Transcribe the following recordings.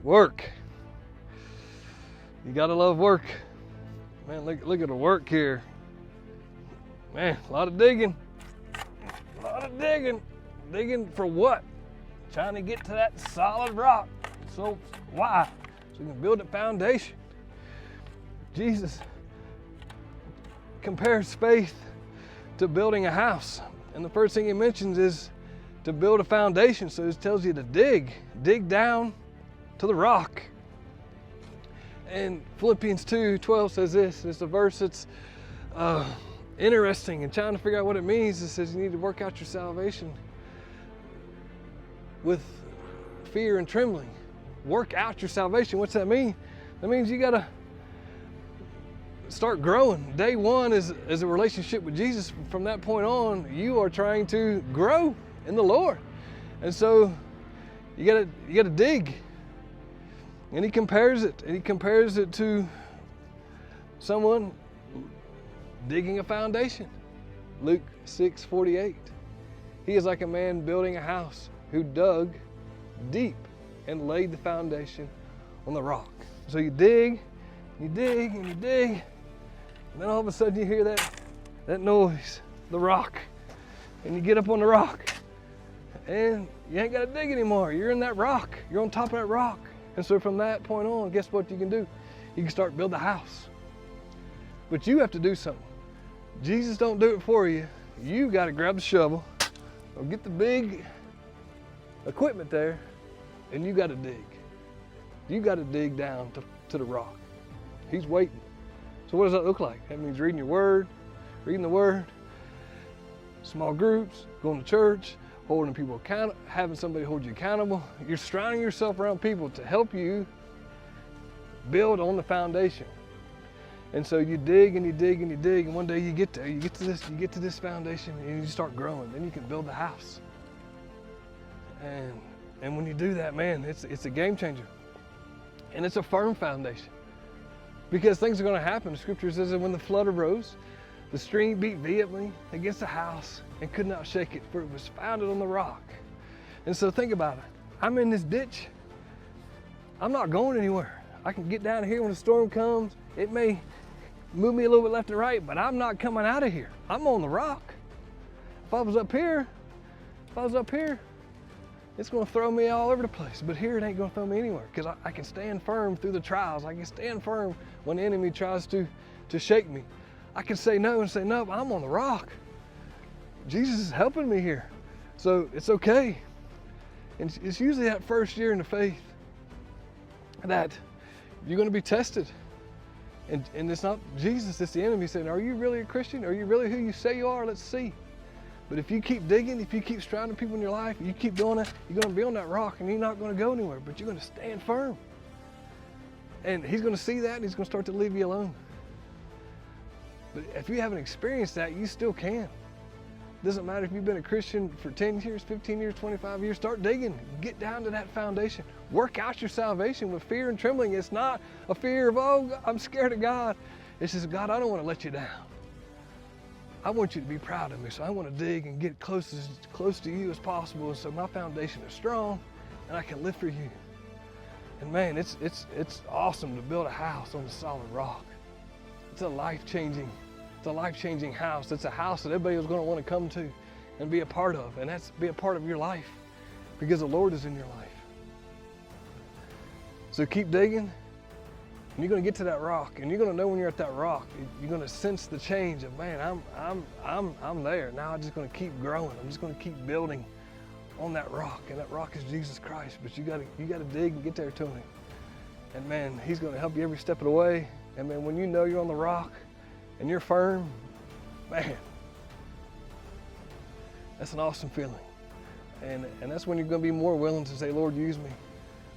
Work. You gotta love work. Man, look at the work here. Man, a lot of digging. A lot of digging. Digging for what? Trying to get to that solid rock. So why? So you can build a foundation. Jesus compares faith to building a house. And the first thing he mentions is to build a foundation. So he tells you to dig down to the rock. And Philippians 2:12 says this. It's a verse that's interesting and trying to figure out what it means. It says you need to work out your salvation with fear and trembling. Work out your salvation. What's that mean? That means you gotta start growing. Day one is a relationship with Jesus. From that point on, you are trying to grow in the Lord. And so you gotta dig. And he compares it. And he compares it to someone digging a foundation. Luke 6:48. He is like a man building a house who dug deep and laid the foundation on the rock. So you dig, and you dig, and you dig, and then all of a sudden you hear that noise, the rock, and you get up on the rock, and you ain't got to dig anymore. You're in that rock. You're on top of that rock. And so from that point on, guess what you can do? You can start building a house. But you have to do something. Jesus don't do it for you. You got to grab the shovel or get the big equipment there, and you got to dig. You got to dig down to the rock. He's waiting. So what does that look like? That means reading the word, small groups, going to church, holding people accountable, having somebody hold you accountable. You're surrounding yourself around people to help you build on the foundation. And so you dig and you dig and you dig, and one day you get there, you get to this foundation, and you start growing. Then you can build the house. And when you do that, man, it's a game changer. And it's a firm foundation. Because things are going to happen. The scripture says that when the flood arose, the stream beat vehemently against the house and could not shake it, for it was founded on the rock. And so think about it. I'm in this ditch. I'm not going anywhere. I can get down here when the storm comes. It may move me a little bit left and right, but I'm not coming out of here. I'm on the rock. If I was up here, it's going to throw me all over the place. But here it ain't going to throw me anywhere, because I can stand firm through the trials. I can stand firm when the enemy tries to shake me. I can say no and say, no, I'm on the rock. Jesus is helping me here. So it's okay. And it's usually that first year in the faith that you're going to be tested. And it's not Jesus, it's the enemy saying, are you really a Christian? Are you really who you say you are? Let's see. But if you keep digging, if you keep surrounding people in your life, you keep doing that, you're going to be on that rock, and you're not going to go anywhere, but you're going to stand firm. And he's going to see that, and he's going to start to leave you alone. But if you haven't experienced that, you still can. It doesn't matter if you've been a Christian for 10 years, 15 years, 25 years, start digging. Get down to that foundation. Work out your salvation with fear and trembling. It's not a fear of, oh, I'm scared of God. It's just, God, I don't want to let you down. I want you to be proud of me, so I want to dig and get close to you as possible, so my foundation is strong and I can live for you. And man, it's awesome to build a house on a solid rock. It's a life-changing house. It's a house that everybody is going to want to come to and be a part of, and that's be a part of your life because the Lord is in your life. So keep digging. And you're going to get to that rock, and you're going to know when you're at that rock. You're going to sense the change of, man, I'm there. Now I'm just going to keep growing. I'm just going to keep building on that rock, and that rock is Jesus Christ. But you got to dig and get there to Him. And man, He's going to help you every step of the way. And man, when you know you're on the rock and you're firm, man, that's an awesome feeling. And that's when you're going to be more willing to say, Lord, use me.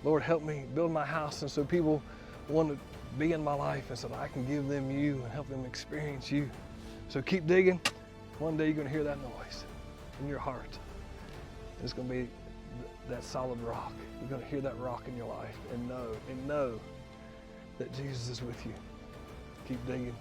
Lord, help me build my house, and so people want to be in my life, and so that I can give them you and help them experience you. So keep digging. One day you're going to hear that noise in your heart. It's going to be that solid rock. You're going to hear that rock in your life and know that Jesus is with you. Keep digging.